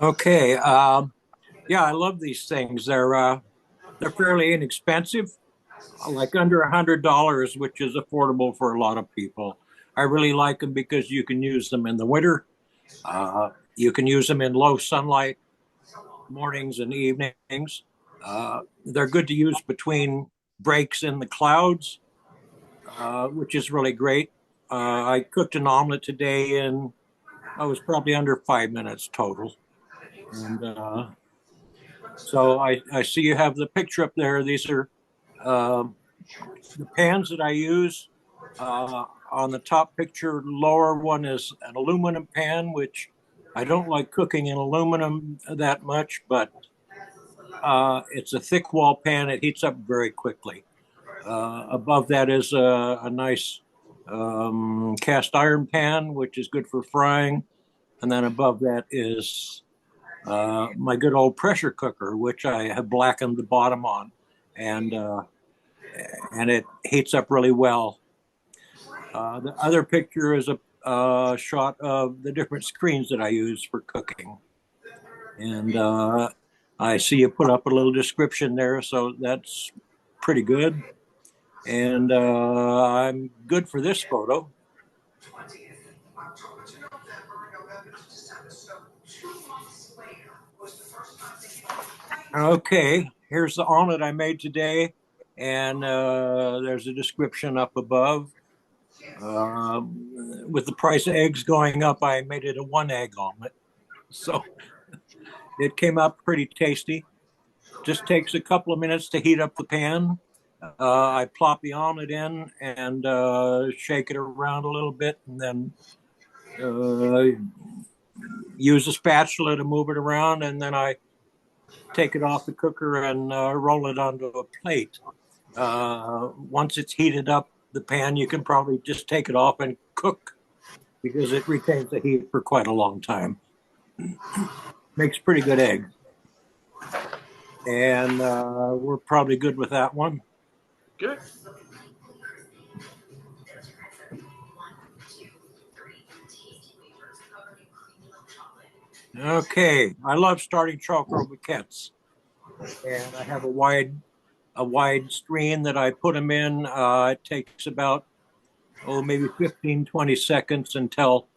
Okay. Yeah, I love these things. They're fairly inexpensive, like under $100, which is affordable for a lot of people. I really like them because you can use them in the winter. You can use them in low sunlight mornings and evenings. They're good to use between breaks in the clouds, which is really great. I cooked an omelet today and I was probably under 5 minutes total. And so I see you have the picture up there. These are um, the pans that I use. On the top picture, lower one is an aluminum pan, which I don't like cooking in aluminum that much, but it's a thick wall pan. It heats up very quickly. Above that is a nice cast iron pan, which is good for frying. And then above that is my good old pressure cooker, which I have blackened the bottom on, and uh, and it heats up really well. The other picture is a shot of the different screens that I use for cooking, and I see you put up a little description there, so that's pretty good. And I'm good for this photo. Okay, here's the omelet I made today, and there's a description up above. With the price of eggs going up, I made it a one egg omelet. So it came out pretty tasty. Just takes a couple of minutes to heat up the pan. I plop the omelet in and shake it around a little bit, and then uh, use a spatula to move it around, and then I take it off the cooker and roll it onto a plate. Once it's heated up, the pan, you can probably just take it off and cook because it retains the heat for quite a long time. Makes pretty good eggs. And we're probably good with that one. Good. Okay, I love starting chocolate briquettes, and I have a wide screen that I put them in. It takes about maybe 15, 20 seconds until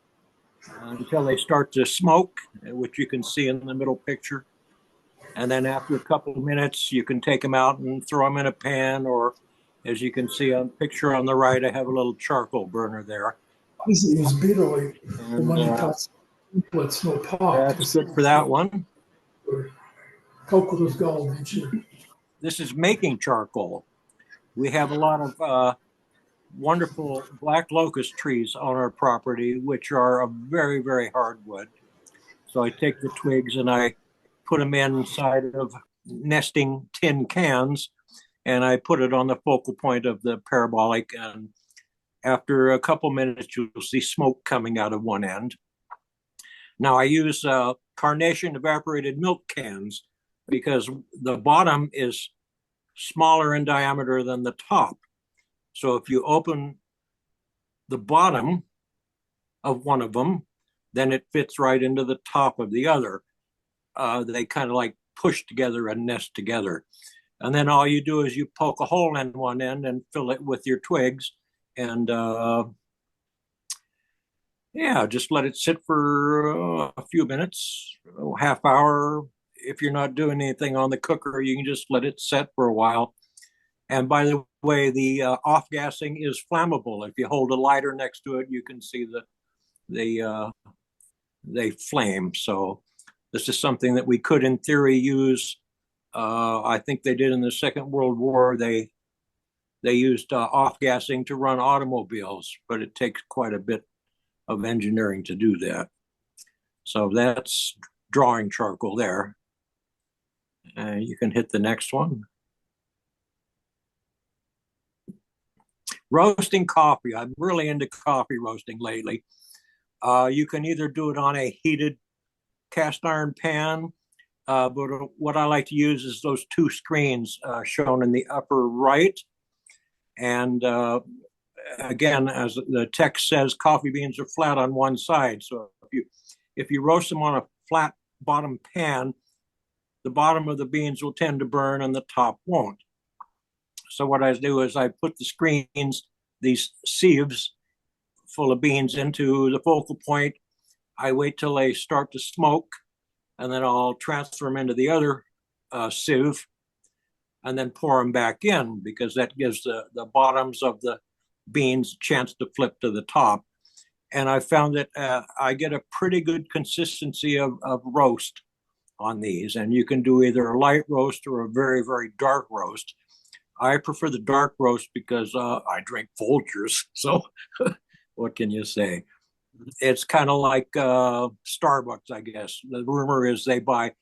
they start to smoke, which you can see in the middle picture. And then after a couple of minutes, you can take them out and throw them in a pan, or as you can see on the picture on the right, I have a little charcoal burner there. Is bitterly the And one you got let's no pop. that's good for that one. Cocoa gold, didn't you? This is making charcoal. We have a lot of wonderful black locust trees on our property, which are a very, very hardwood. So I take the twigs and I put them inside of nesting tin cans, and I put it on the focal point of the parabolic. And after a couple minutes, you'll see smoke coming out of one end. Now I use carnation evaporated milk cans because the bottom is smaller in diameter than the top. So if you open the bottom of one of them, then it fits right into the top of the other. They kind of like push together and nest together. And then all you do is you poke a hole in one end and fill it with your twigs. And yeah, just let it sit for a few minutes, half hour. If you're not doing anything on the cooker, you can just let it set for a while. And by the way, the off gassing is flammable. If you hold a lighter next to it, you can see they flame. So this is something that we could, in theory, use. I think they did in the Second World War. They used off gassing to run automobiles, but it takes quite a bit of engineering to do that. So that's drawing charcoal there. You can hit the next one. Roasting coffee. I'm really into coffee roasting lately. You can either do it on a heated cast iron pan, but what I like to use is those two screens shown in the upper right. And again, as the text says, coffee beans are flat on one side. So if you roast them on a flat bottom pan, the bottom of the beans will tend to burn and the top won't. So what I do is I put the screens, these sieves full of beans, into the focal point. I wait till they start to smoke, and then I'll transfer them into the other sieve and then pour them back in, because that gives the bottoms of the beans a chance to flip to the top. And I found that I get a pretty good consistency of roast on these. And you can do either a light roast or a very, very dark roast. I prefer the dark roast because I drink Folgers. So what can you say? It's kind of like Starbucks, I guess. The rumor is they buy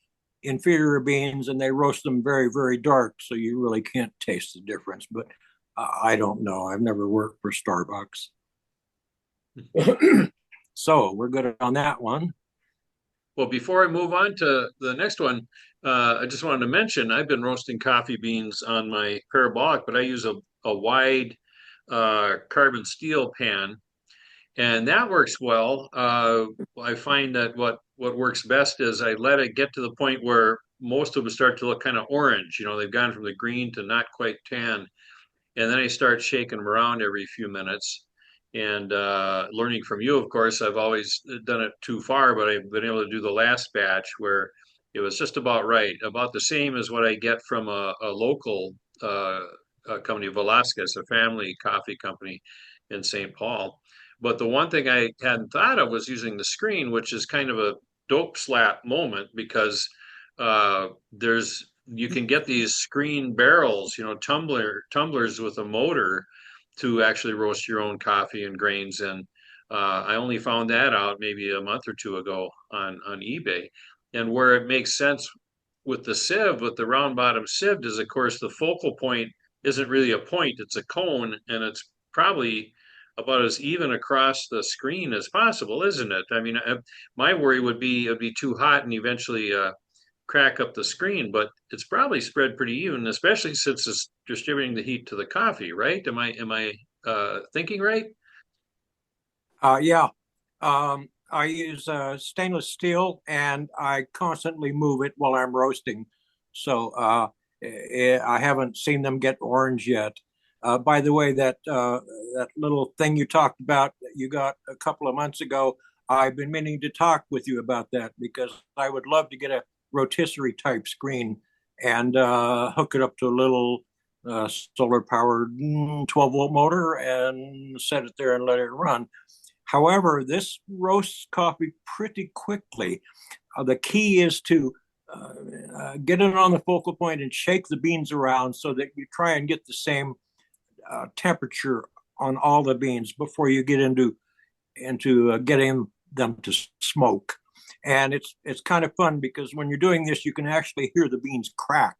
inferior beans and they roast them very, very dark. So you really can't taste the difference. But I don't know. I've never worked for Starbucks. So we're good on that one. Well, before I move on to the next one, I just wanted to mention I've been roasting coffee beans on my parabolic, but I use a wide carbon steel pan, and that works well. I find that what works best is I let it get to the point where most of them start to look kind of orange. You know, they've gone from the green to not quite tan, and then I start shaking them around every few minutes. And learning from you, of course, I've always done it too far, but I've been able to do the last batch where it was just about right, about the same as what I get from a local company, Velasquez, a family coffee company in St. Paul. But the one thing I hadn't thought of was using the screen, which is kind of a dope slap moment, because there's you can get these screen barrels, you know, tumblers with a motor to actually roast your own coffee and grains. And I only found that out maybe a month or two ago on eBay. And where it makes sense with the sieve, with the round bottom sieve, is of course the focal point isn't really a point, it's a cone, and it's probably about as even across the screen as possible, isn't it? I mean, my worry would be it'd be too hot and eventually crack up the screen, but it's probably spread pretty even, especially since it's distributing the heat to the coffee, right? Am I thinking right? Yeah. I use stainless steel, and I constantly move it while I'm roasting. So I haven't seen them get orange yet. By the way, that little thing you talked about that you got a couple of months ago, I've been meaning to talk with you about that, because I would love to get a rotisserie type screen and hook it up to a little solar powered 12-volt motor and set it there and let it run. However, this roasts coffee pretty quickly. The key is to get it on the focal point and shake the beans around so that you try and get the same temperature on all the beans before you get into getting them to smoke. And it's kind of fun, because when you're doing this, you can actually hear the beans crack,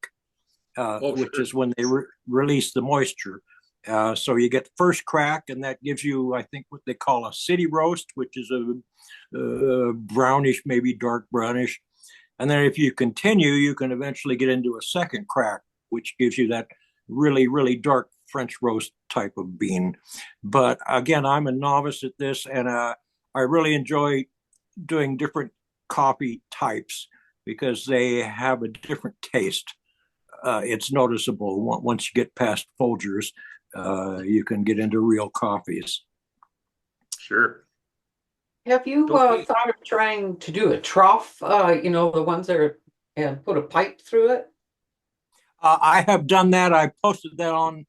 which is when they release the moisture. So you get the first crack, and that gives you, I think, what they call a city roast, which is a brownish, maybe dark brownish. And then if you continue, you can eventually get into a second crack, which gives you that really, really dark French roast type of bean. But again, I'm a novice at this, and I really enjoy doing different coffee types because they have a different taste. It's noticeable once you get past Folgers. You can get into real coffees. Sure. Have you thought of trying to do a trough? The ones that are, and put a pipe through it? I have done that. I posted that on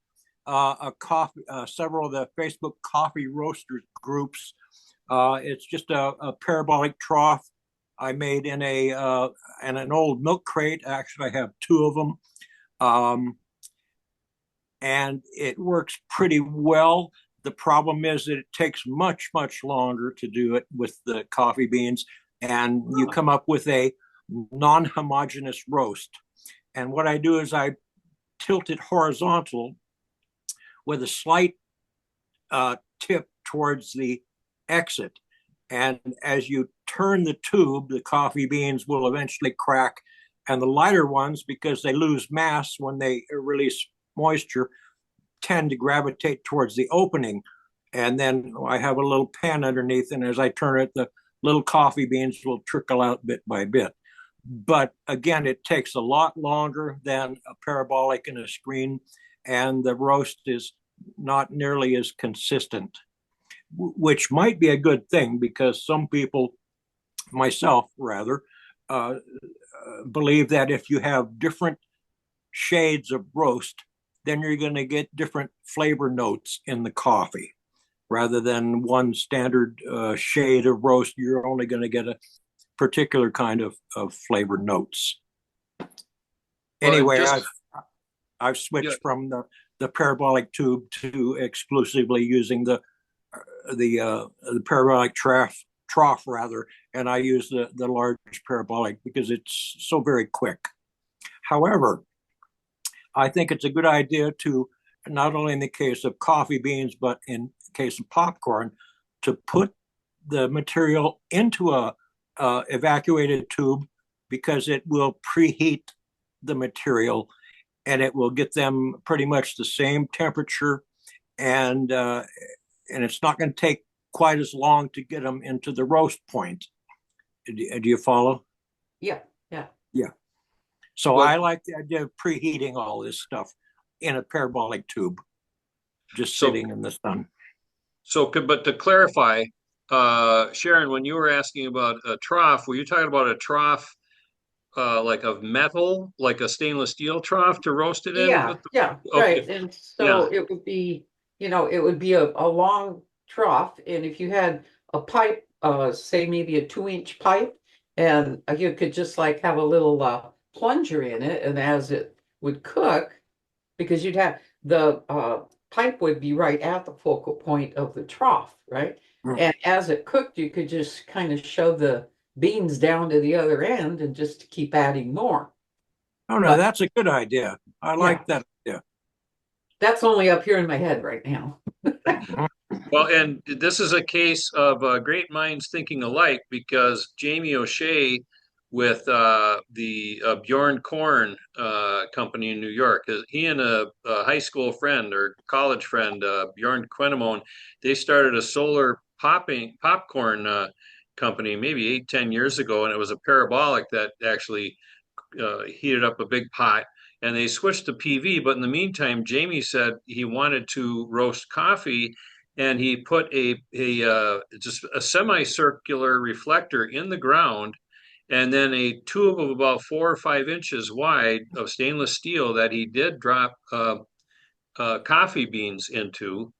several of the Facebook coffee roasters groups. It's just a parabolic trough I made in an old milk crate. Actually, I have two of them. And it works pretty well. The problem is that it takes much, much longer to do it with the coffee beans, and you come up with a non-homogeneous roast. And what I do is I tilt it horizontal with a slight tip towards the exit. And as you turn the tube, the coffee beans will eventually crack. And the lighter ones, because they lose mass when they release moisture, tend to gravitate towards the opening. And then I have a little pan underneath, and as I turn it, the little coffee beans will trickle out bit by bit. but again, it takes a lot longer than a parabolic and a screen, and the roast is not nearly as consistent, which might be a good thing because some people, myself rather, uh, believe that if you have different shades of roast, then you're going to get different flavor notes in the coffee. Rather than one standard shade of roast, you're only going to get a particular kind of flavor notes. Anyway, I've switched from the parabolic tube to exclusively using the parabolic trough rather, and I use the large parabolic because it's so very quick. However, I think it's a good idea to, not only in the case of coffee beans, but in case of popcorn, to put the material into a evacuated tube, because it will preheat the material and it will get them pretty much the same temperature, and it's not going to take quite as long to get them into the roast point. Do you follow? Yeah, yeah. Yeah. So Well, I like the idea of preheating all this stuff in a parabolic tube, just so sitting in the sun. but to clarify, Sharon, when you were asking about a trough, were you talking about a trough like of metal, like a stainless steel trough to roast it in? Yeah, yeah, Okay, right. And yeah, so it would be, it would be a long trough. And if you had a pipe, say maybe a 2-inch pipe, and you could just like have a little plunger in it, and as it would cook, because you'd have the pipe would be right at the focal point of the trough, right? Mm. And as it cooked, you could just kind of shove the beans down to the other end and just keep adding more. Oh no, But that's a good idea. I yeah, like that idea. that's only up here in my head right now. Mhm. well, and this is a case of great minds thinking alike because Jamie O'Shea with the Bjorn Korn company in New York, he and a high school friend or college friend, Bjorn Quenemone, they started a solar popcorn company maybe 8, 10 years ago, and it was a parabolic that actually heated up a big pot. And they switched to PV, but in the meantime, Jamie said he wanted to roast coffee, and he put a just a semicircular reflector in the ground, and then a tube of about 4 or 5 inches wide of stainless steel that he did drop coffee beans into,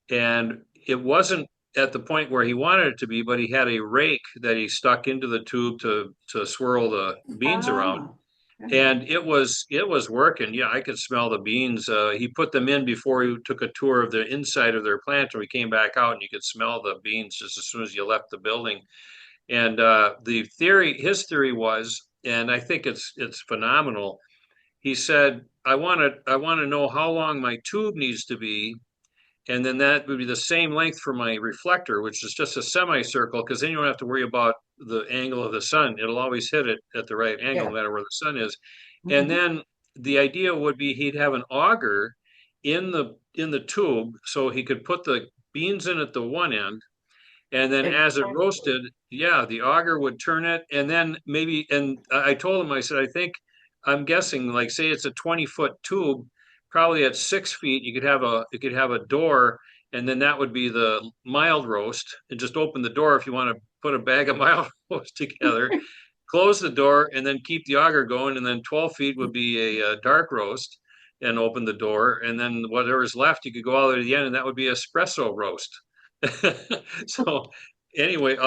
and it wasn't at the point where he wanted it to be, but he had a rake that he stuck into the tube to swirl the beans around, Ah, yeah. and it was working. Yeah, I could smell the beans. He put them in before he took a tour of the inside of their plant, and we came back out, and you could smell the beans just as soon as you left the building. And his theory was, and I think it's phenomenal. He said, I want to know how long my tube needs to be, and then that would be the same length for my reflector, which is just a semicircle, because then you don't have to worry about the angle of the sun. It'll always hit it at the right angle, Yeah. no matter where the sun is. And Mhm. then the idea would be he'd have an auger in the tube, so he could put the beans in at the one end, and then as it Exactly. roasted, yeah, the auger would turn it, and then maybe, and I told him, I said, I think, I'm guessing, like, say it's a 20-foot tube, probably at 6 feet, you could have a door, and then that would be the mild roast, and just open the door if you want to put a bag of mild roast together, close the door, and then keep the auger going, and then 12 feet would be a dark roast, and open the door, and then whatever's left, you could go all the way to the end, and that would be espresso roast. So anyway,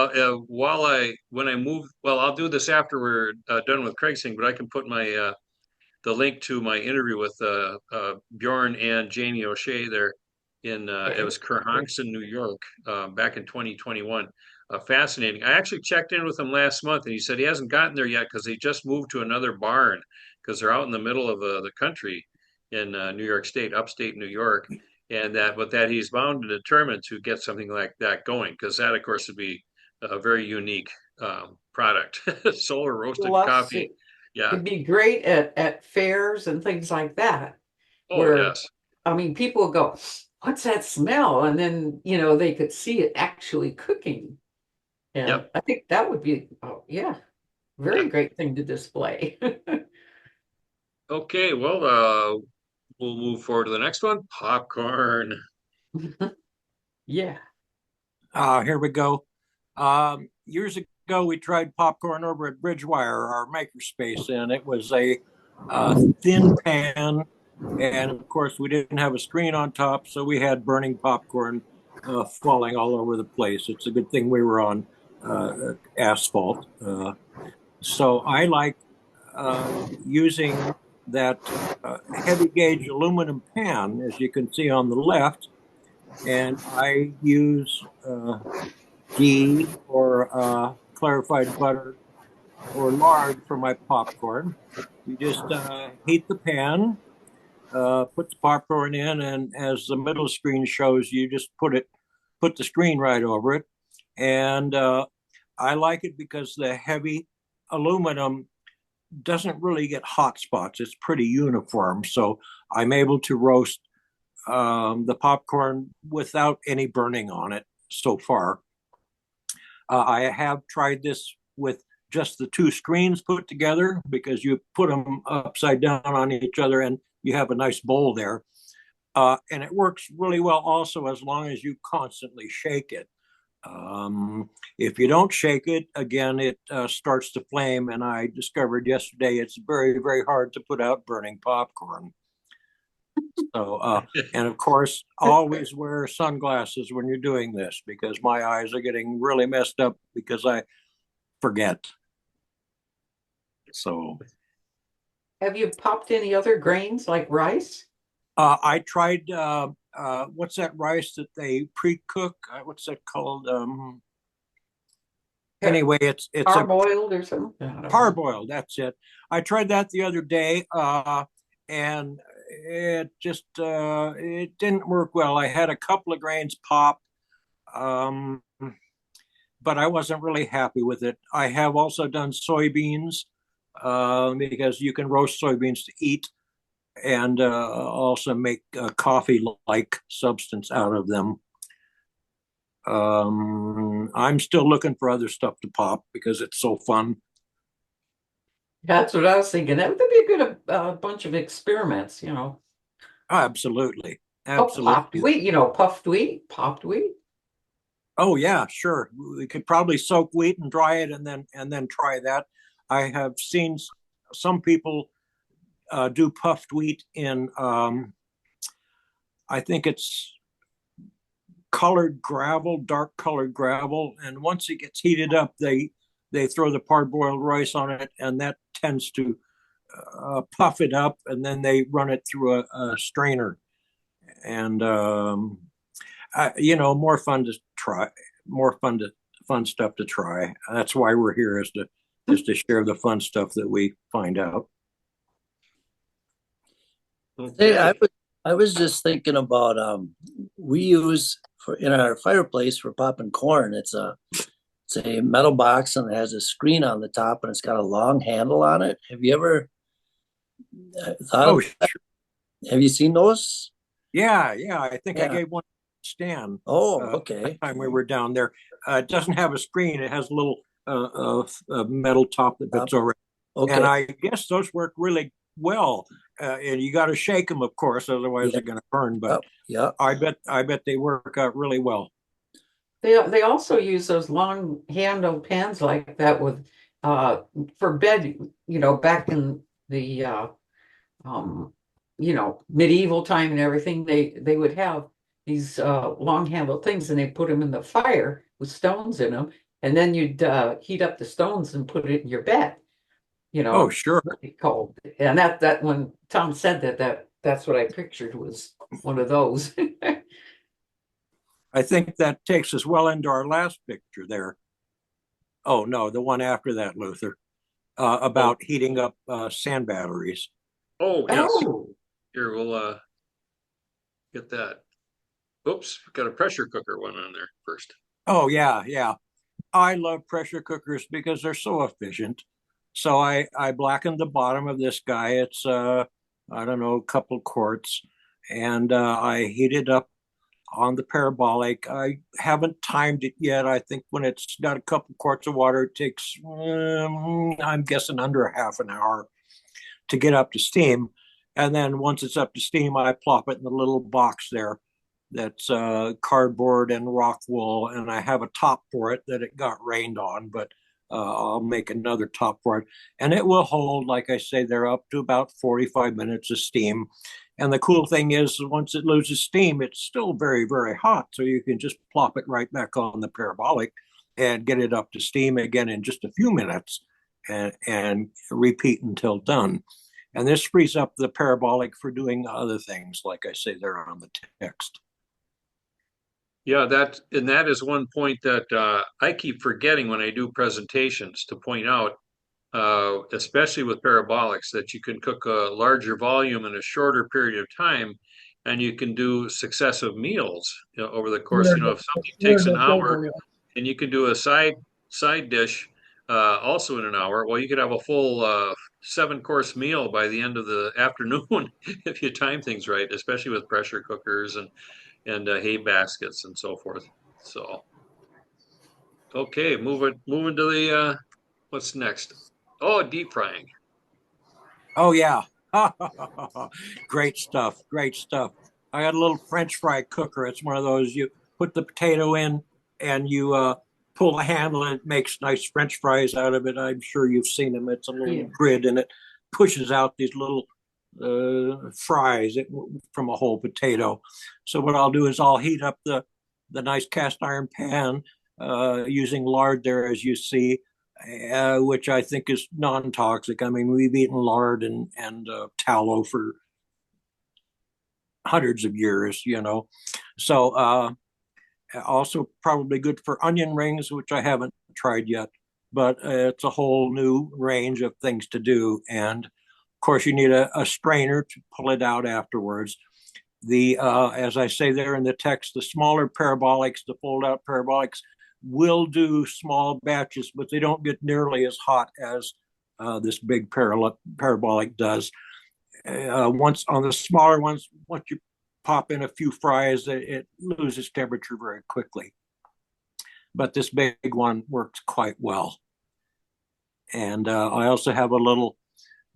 when I move, well, I'll do this after we're done with Craig's thing, but I can put the link to my interview with Bjorn and Jamie O'Shea there it Okay. was Kerhonkson, New York, back in 2021. Fascinating. I actually checked in with him last month, and he said he hasn't gotten there yet because they just moved to another barn because they're out in the middle of the country in New York State, upstate New York, and that he's bound and determined to get something like that going, because that, of course, would be a very unique product, solar roasted Plus, coffee. Yeah. it'd be great at fairs and things like that, Oh, where, yes. I mean, people would go, "What's that smell?" And then, they could see it actually cooking. And Yep. I think that would be, oh, yeah. very great thing to display. Okay, well, we'll move forward to the next one. Popcorn. Yeah. Here we go. Years ago, we tried popcorn over at Bridgewire, our makerspace, and it was a thin pan. And of course, we didn't have a screen on top, so we had burning popcorn falling all over the place. It's a good thing we were on asphalt. So I like using that heavy gauge aluminum pan, as you can see on the left, and I use ghee or clarified butter or lard for my popcorn. You just heat the pan, put the popcorn in, and as the middle screen shows, you just put the screen right over it. And I like it because the heavy aluminum doesn't really get hot spots. It's pretty uniform, so I'm able to roast the popcorn without any burning on it so far. I have tried this with just the two screens put together because you put them upside down on each other and you have a nice bowl there. And it works really well also as long as you constantly shake it. If you don't shake it, again, it starts to flame. And I discovered yesterday it's very, very hard to put out burning popcorn. So, and of course, always wear sunglasses when you're doing this because my eyes are getting really messed up because I forget. So, Have you popped any other grains like rice? I tried what's that rice that they pre-cook? What's that called? Anyway, it's a Parboiled or something? I don't know. parboiled. That's it. I tried that the other day, and it just it didn't work well. I had a couple of grains pop, um, but I wasn't really happy with it. I have also done soybeans because you can roast soybeans to eat and also make coffee-like substance out of them. I'm still looking for other stuff to pop because it's so fun. That's what I was thinking. That would be a good bunch of experiments, you know. Absolutely. Oh, popped Absolutely. wheat, you know, puffed wheat, popped wheat. Oh yeah, sure. We could probably soak wheat and dry it and then try that. I have seen some people do puffed wheat in I think it's colored gravel, dark colored gravel, and once it gets heated up, they throw the parboiled rice on it, and that tends to puff it up, and then they run it through a strainer, and more fun to try, more fun stuff to try. That's why we're here is to share the fun stuff that we find out. Hey, Okay. I was just thinking about we use for in our fireplace for popping corn. It's a metal box and it has a screen on the top and it's got a long handle on it. Have you ever thought Oh, of that? Have you seen those? yeah. I think I Yeah. gave one to Stan Oh, that okay. time we were down there. It doesn't have a screen. It has a little metal top that fits over it. And Okay. I guess those work really well. And you got to shake them, of course, otherwise Yeah. they're going to burn. But Yeah. I bet they work out really well. They also use those long handle pans like that with for bed, you know, back in the um medieval time and everything, they would have these long handle things and they put them in the fire with stones in them, and then you'd heat up the stones and put it in your bed, you Oh, know, sure. really cold. And that when Tom said that's what I pictured was one of those. I think that takes us well into our last picture there. Oh no, the one after that, Luther, about heating up sand batteries. Oh, yes. Oh, Here, we'll get that. Oops, got a pressure cooker one on there first. Oh yeah. I love pressure cookers because they're so efficient. So I blackened the bottom of this guy. It's I don't know, a couple quarts, and I heated up on the parabolic. I haven't timed it yet. I think when it's got a couple quarts of water, it takes, I'm guessing, under a half an hour to get up to steam. And then once it's up to steam, I plop it in the little box there that's cardboard and rock wool. And I have a top for it that it got rained on, but I'll make another top for it. And it will hold, like I say, they're up to about 45 minutes of steam. And the cool thing is, once it loses steam, it's still very, very hot. So you can just plop it right back on the parabolic and get it up to steam again in just a few minutes and repeat until done. And this frees up the parabolic for doing other things, like I say there on the text. Yeah, that is one point that I keep forgetting when I do presentations to point out, especially with parabolics, that you can cook a larger volume in a shorter period of time, and you can do successive meals, over the course. If something takes an hour, and you can do a side dish also in an hour, well, you could have a full 7-course meal by the end of the afternoon if you time things right, especially with pressure cookers and hay baskets and so forth. So, okay, moving to the what's next? Oh, deep frying. Oh, yeah. Great stuff. Great stuff. I got a little French fry cooker. It's one of those you put the potato in and you pull the handle and it makes nice French fries out of it. I'm sure you've seen them. It's a little grid and it pushes out these little fries from a whole potato. So what I'll do is I'll heat up the nice cast iron pan using lard there, as you see, which I think is non-toxic. I mean, we've eaten lard and tallow for hundreds of years, So also probably good for onion rings, which I haven't tried yet, but it's a whole new range of things to do. And of course, you need a strainer to pull it out afterwards. As I say there in the text, the smaller parabolics, the fold-out parabolics, will do small batches, but they don't get nearly as hot as this big parabolic does. Once on the smaller ones, once you pop in a few fries, it loses temperature very quickly. But this big one works quite well. And I also have a little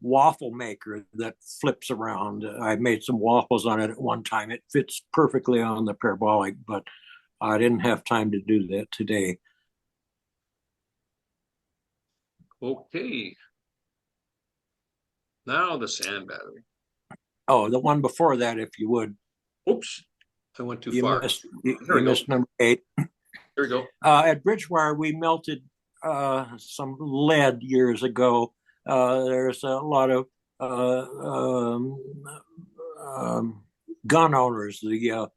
waffle maker that flips around. I made some waffles on it at one time. It fits perfectly on the parabolic, but I didn't have time to do that today. Okay. Now the sand battery. Oh, the one before that, if you would. Oops, I went too far. You missed number 8. Here we go. At Bridgewire, we melted some lead years ago. There's a lot of gun owners, the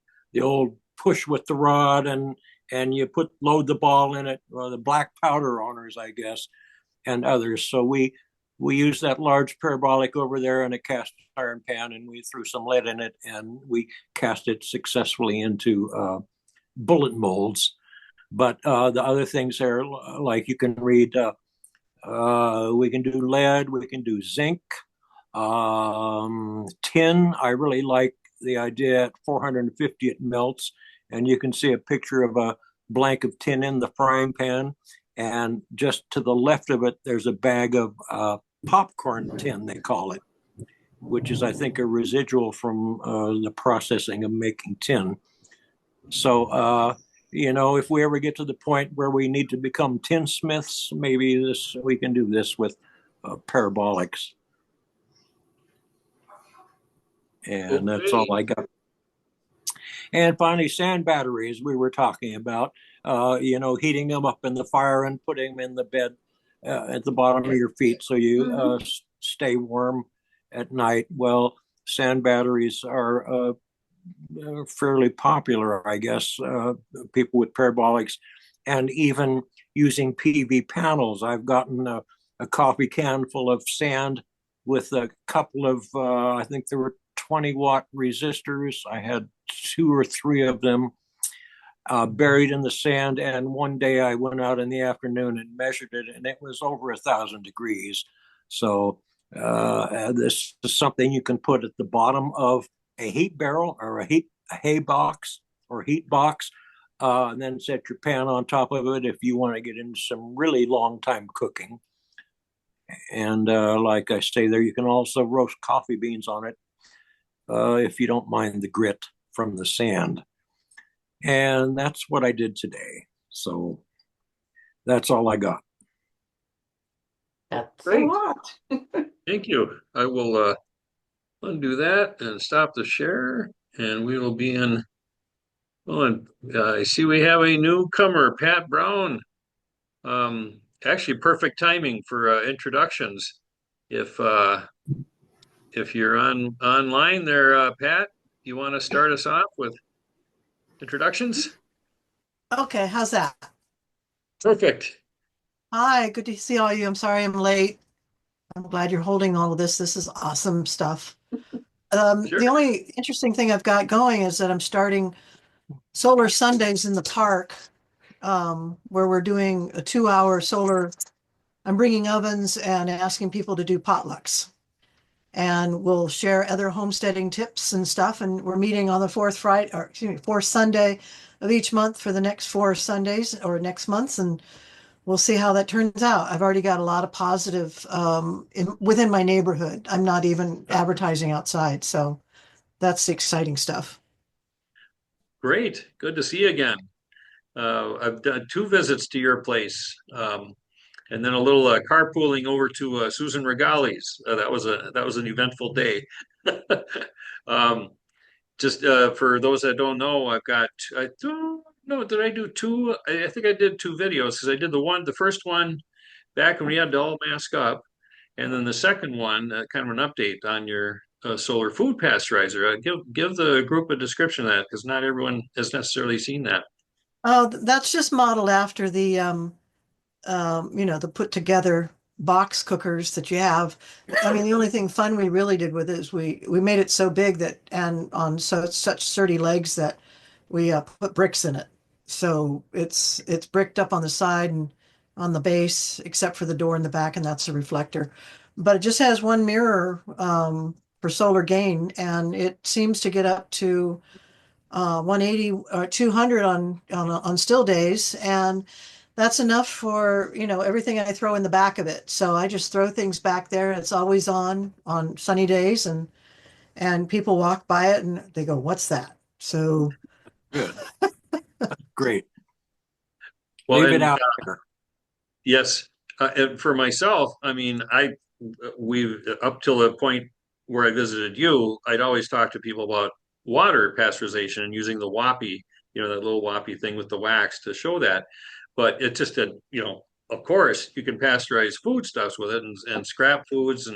old push with the rod and you load the ball in it, or the black powder owners, I guess, and others. So we used that large parabolic over there in a cast iron pan, and we threw some lead in it, and we cast it successfully into bullet molds. But the other things there, like you can read, we can do lead, we can do zinc, tin. I really like the idea at 450 it melts, and you can see a picture of a blank of tin in the frying pan, and just to the left of it there's a bag of popcorn tin, they call it, which is, I think, a residual from the processing of making tin. So if we ever get to the point where we need to become tinsmiths, maybe we can do this with parabolics. And that's all I got. And finally, sand batteries we were talking about, heating them up in the fire and putting them in the bed at the bottom of your feet so you stay warm at night. Well, sand batteries are fairly popular, I guess, people with parabolics, and even using PV panels. I've gotten a coffee can full of sand with a couple of, I think there were 20-watt resistors. I had 2 or 3 of them buried in the sand, and one day I went out in the afternoon and measured it, and it was over 1,000 degrees. So this is something you can put at the bottom of a heat barrel or a hay box or heat box, and then set your pan on top of it if you want to get into some really long time cooking. And like I say there, you can also roast coffee beans on it if you don't mind the grit from the sand. And that's what I did today. So that's all I got. That's a Great. lot. Thank you. I will undo that and stop the share, and we will be in. Oh, and I see we have a newcomer, Pat Brown. Actually, perfect timing for introductions. If you're online there, Pat, you want to start us off with introductions? Okay, how's that? Perfect. Hi, good to see all you. I'm sorry I'm late. I'm glad you're holding all of this. This is awesome stuff. Sure. The only interesting thing I've got going is that I'm starting solar Sundays in the park, where we're doing a 2-hour solar. I'm bringing ovens and asking people to do potlucks. And we'll share other homesteading tips and stuff. And we're meeting on the fourth Sunday of each month for the next 4 Sundays or next months. And we'll see how that turns out. I've already got a lot of positive within my neighborhood. I'm not even advertising outside. So that's the exciting stuff. Great. Good to see you again. I've done 2 visits to your place, and then a little carpooling over to Susan Regali's. That was an eventful day. um, just for those that don't know, I don't know, did I do 2? I think I did 2 videos because I did the first one back when we had to all mask up, and then the second one, kind of an update on your solar food pasteurizer. Give the group a description of that because not everyone has necessarily seen that. Oh, that's just modeled after the the put together box cookers that you have. I mean, the only thing fun we really did with it is we made it so big that so it's such sturdy legs that we put bricks in it. So it's bricked up on the side and on the base, except for the door in the back, and that's a reflector. But it just has one mirror for solar gain, and it seems to get up to 180 or 200 on still days, and that's enough for everything I throw in the back of it. So I just throw things back there. It's always on sunny days, and people walk by it and they go, "What's that?" So Good. Great. Well, Leave it and out there. yes, and for myself, I mean, we've up till the point where I visited you, I'd always talk to people about water pasteurization and using the WAPI, that little WAPI thing with the wax to show that. But it just that, of course, you can pasteurize foodstuffs with it and scrap foods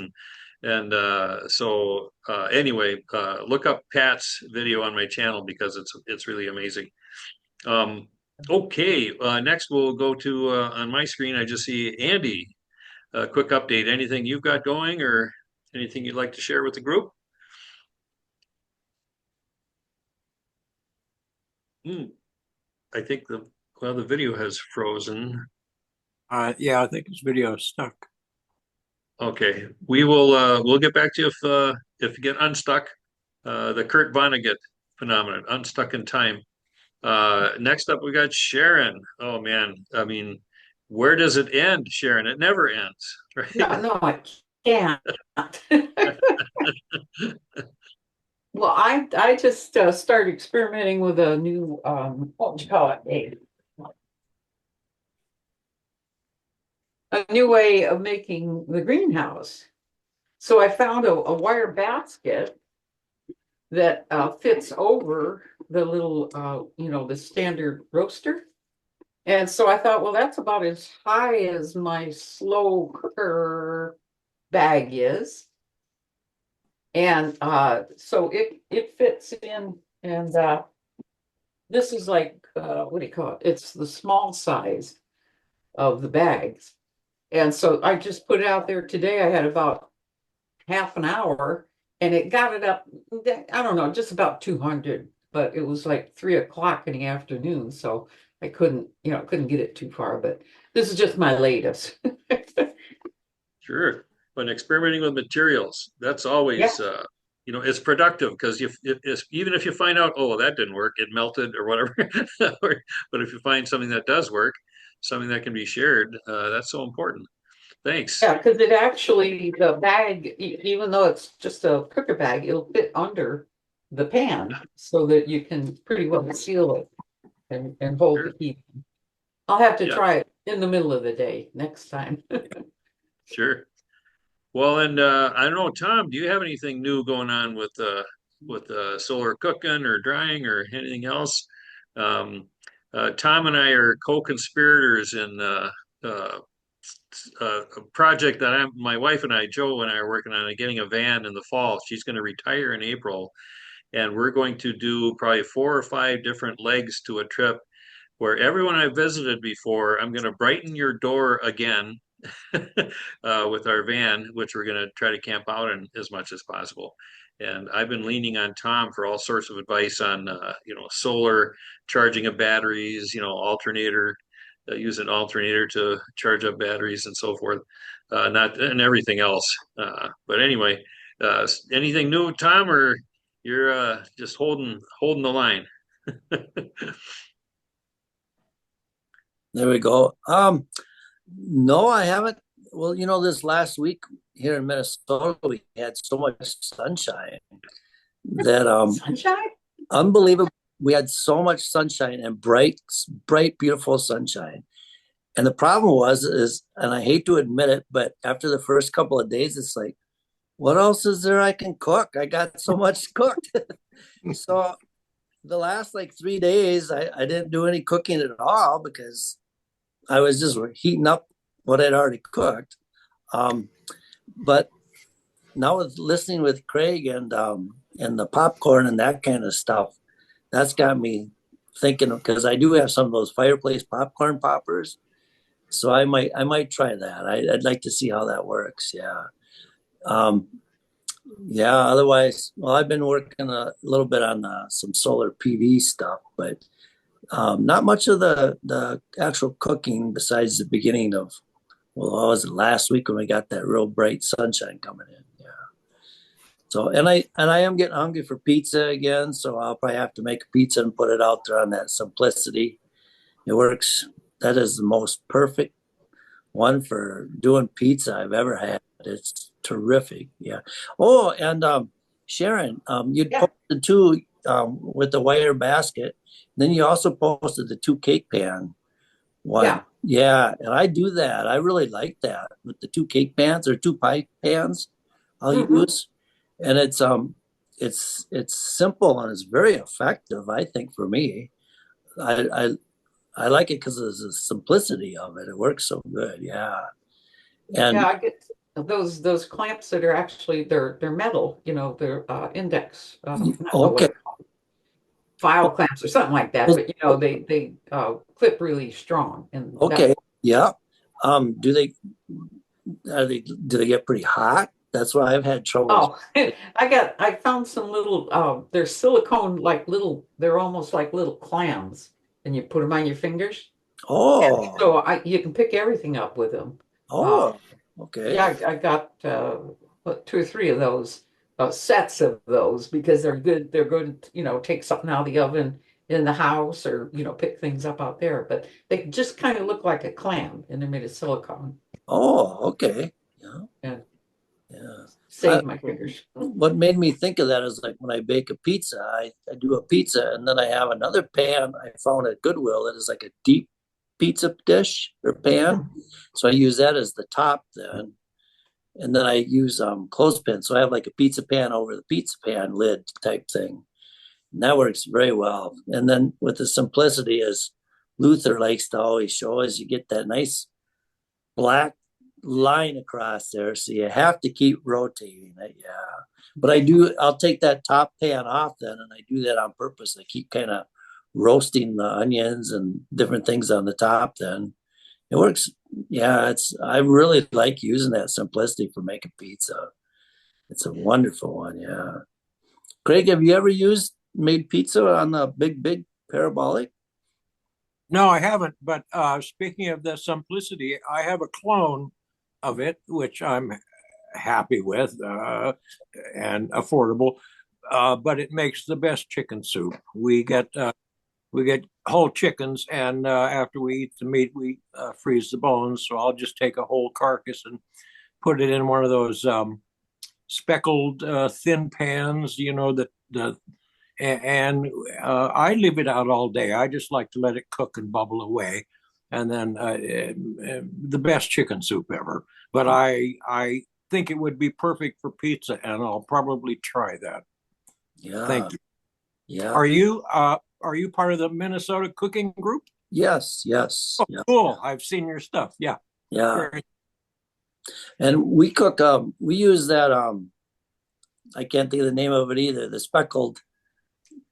so anyway, look up Pat's video on my channel because it's really amazing. Okay, next we'll go to on my screen. I just see Andy. Quick update. Anything you've got going or anything you'd like to share with the group? I think the video has frozen. Yeah, I think his video is stuck. Okay, we'll get back to you if you get unstuck. The Kurt Vonnegut phenomenon, unstuck in time. Next up, we got Sharon. Oh man, I mean, where does it end, Sharon? It never ends, right? No, I can't. Well, I just started experimenting with a new what would you call it? A new way of making the greenhouse. So I found a wire basket that fits over the little the standard roaster. And so I thought, well, that's about as high as my slow cooker bag is. And so it fits in, and this is like what do you call it? It's the small size of the bags. And so I just put it out there today. I had about half an hour, and it got it up, I don't know, just about 200, but it was like 3 o'clock in the afternoon. So I couldn't get it too far, but this is just my latest. Sure. When experimenting with materials, that's always it's productive because even if you find out, oh, that didn't work, it melted or whatever. But if you find something that does work, something that can be shared, that's so important. Thanks. Yeah, because it actually, the bag, even though it's just a cooker bag, it'll fit under the pan so that you can pretty well seal it and hold the Sure. heat. I'll have to Yeah. try it in the middle of the day next time. Sure. Well, and I don't know, Tom, do you have anything new going on with solar cooking or drying or anything else? Tom and I are co-conspirators in a project that my wife and I, Joe and I, are working on getting a van in the fall. She's going to retire in April, and we're going to do probably 4 or 5 different legs to a trip where everyone I visited before, I'm going to brighten your door again with our van, which we're going to try to camp out in as much as possible. And I've been leaning on Tom for all sorts of advice on, solar charging of batteries, alternator, use an alternator to charge up batteries and so forth, not and everything else. But anyway, anything new, Tom, or you're just holding the line? There we go. No, I haven't. Well, this last week here in Minnesota, we had so much sunshine that Sunshine? unbelievable. We had so much sunshine and bright, beautiful sunshine. And the problem is, and I hate to admit it, but after the first couple of days, it's like, what else is there I can cook? I got so much cooked. So the last like 3 days, I didn't do any cooking at all because I was just heating up what I'd already cooked. But now with listening with Craig and the popcorn and that kind of stuff, that's got me thinking, because I do have some of those fireplace popcorn poppers. So I might try that. I'd like to see how that works. Yeah. Yeah. Otherwise, well, I've been working a little bit on some solar PV stuff, but not much of the actual cooking besides the beginning of, well, what was it, last week when we got that real bright sunshine coming in. Yeah. So, and I am getting hungry for pizza again, so I'll probably have to make a pizza and put it out there on that simplicity. It works. That is the most perfect one for doing pizza I've ever had. It's terrific. Yeah. Oh, and Sharon, you Yeah. posted too with the wire basket. Then you also posted the 2 cake pan one. Yeah. Yeah, and I do that. I really like that with the 2 cake pans or 2 pie pans I'll use. And it's simple and it's very effective, I think, for me. I like it because of the simplicity of it. It works so good. Yeah. And Yeah, I get those clamps that are actually they're metal, they're index, I don't know what okay. they're called, file clamps or something like that, but they clip really strong and Okay. Yeah. Do they get pretty hot? That's why I've had trouble. Oh, I found some little they're silicone they're almost like little clams and you put them on your fingers. Oh. So you can pick everything up with them. Oh. Okay. Yeah, I got 2 or 3 of those sets of those because they're good. They're good, take something out of the oven in the house or pick things up out there. But they just kind of look like a clam, and they're made of silicone. Oh, okay. Yeah. And Yeah. save my fingers. What made me think of that is like when I bake a pizza, I do a pizza and then I have another pan I found at Goodwill that is like a deep pizza dish or pan. So I use that as the top then. And then I use clothespin. So I have like a pizza pan over the pizza pan lid type thing. And that works very well. And then with the simplicity, as Luther likes to always show us, you get that nice black line across there. So you have to keep rotating it. Yeah. But I'll take that top pan off then. And I do that on purpose. I keep kind of roasting the onions and different things on the top then. It works. Yeah, I really like using that simplicity for making pizza. It's a wonderful one. Yeah. Craig, have you ever made pizza on the big parabolic? No, I haven't. But speaking of the simplicity, I have a clone of it, which I'm happy with and affordable. But it makes the best chicken soup. We get whole chickens, and after we eat the meat, we freeze the bones. So I'll just take a whole carcass and put it in one of those speckled thin pans, and I leave it out all day. I just like to let it cook and bubble away, and then the best chicken soup ever. But I think it would be perfect for pizza, and I'll probably try that. Yeah. Thank you. Yeah. Are you part of the Minnesota cooking group? Yes. Yes. Oh, Yeah. cool. I've seen your stuff. Yeah. Yeah. And we cook. We use that. I can't think of the name of it either. The speckled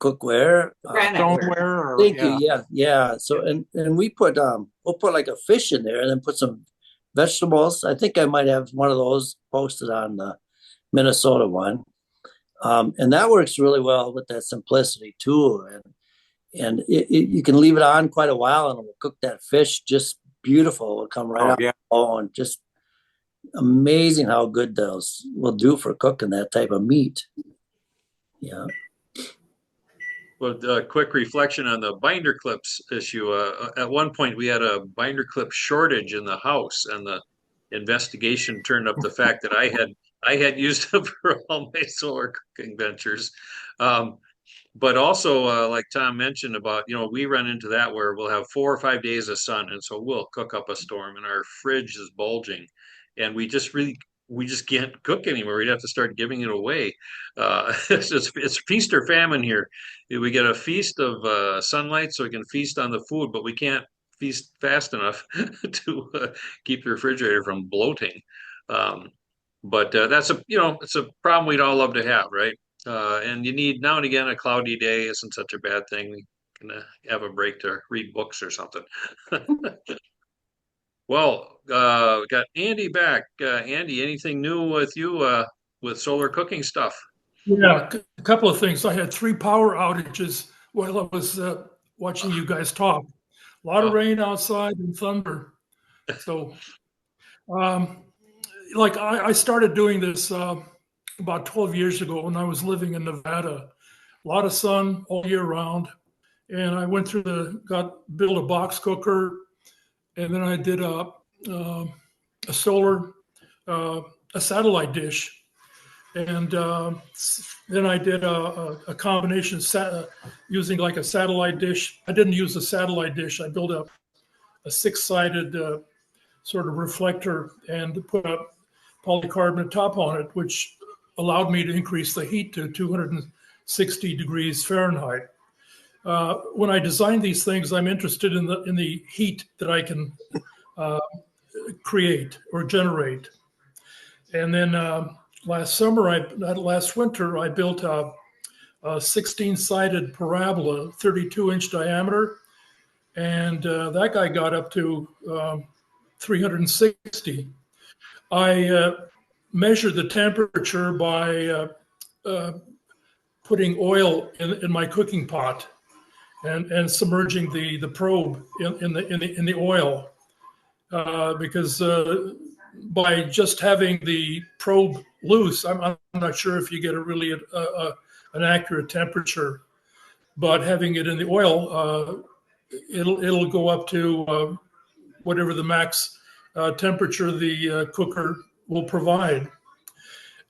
cookware. Stoneware. Thank you. Yeah. Yeah. So and we put we'll put like a fish in there and then put some vegetables. I think I might have one of those posted on the Minnesota one. And that works really well with that simplicity too. And you can leave it on quite a while and it will cook that fish just beautiful. It'll come right out. Oh, and just amazing how good those will do for cooking that type of meat. Yeah. Well, a quick reflection on the binder clips issue. At one point, we had a binder clip shortage in the house, and the investigation turned up the fact that I had used them for all my solar cooking ventures. But also, like Tom mentioned about, we run into that where we'll have 4 or 5 days of sun, and so we'll cook up a storm, and our fridge is bulging, and we just can't cook anymore. We'd have to start giving it away. It's feast or famine here. We get a feast of sunlight, so we can feast on the food, but we can't feast fast enough to keep the refrigerator from bloating. But that's it's a problem we'd all love to have, right? And you need now and again a cloudy day isn't such a bad thing. We can have a break to read books or something. Well, got Andy back. Andy, anything new with you with solar cooking stuff? Yeah, a couple of things. I had 3 power outages while I was watching you guys talk. A lot of rain outside and thunder. So, I started doing this about 12 years ago when I was living in Nevada. A lot of sun all year round. And I went through built a box cooker, and then I did a solar, a satellite dish. And then I did a combination using like a satellite dish. I didn't use a satellite dish. I built a 6-sided sort of reflector and put a polycarbonate top on it, which allowed me to increase the heat to 260 degrees Fahrenheit. When I design these things, I'm interested in the heat that I can create or generate. And then last winter, I built a 16-sided parabola, 32-inch diameter, and that guy got up to 360. I measured the temperature by putting oil in my cooking pot and submerging the probe in the oil because by just having the probe loose, I'm not sure if you get an accurate temperature, but having it in the oil, it'll go up to whatever the max temperature the cooker will provide.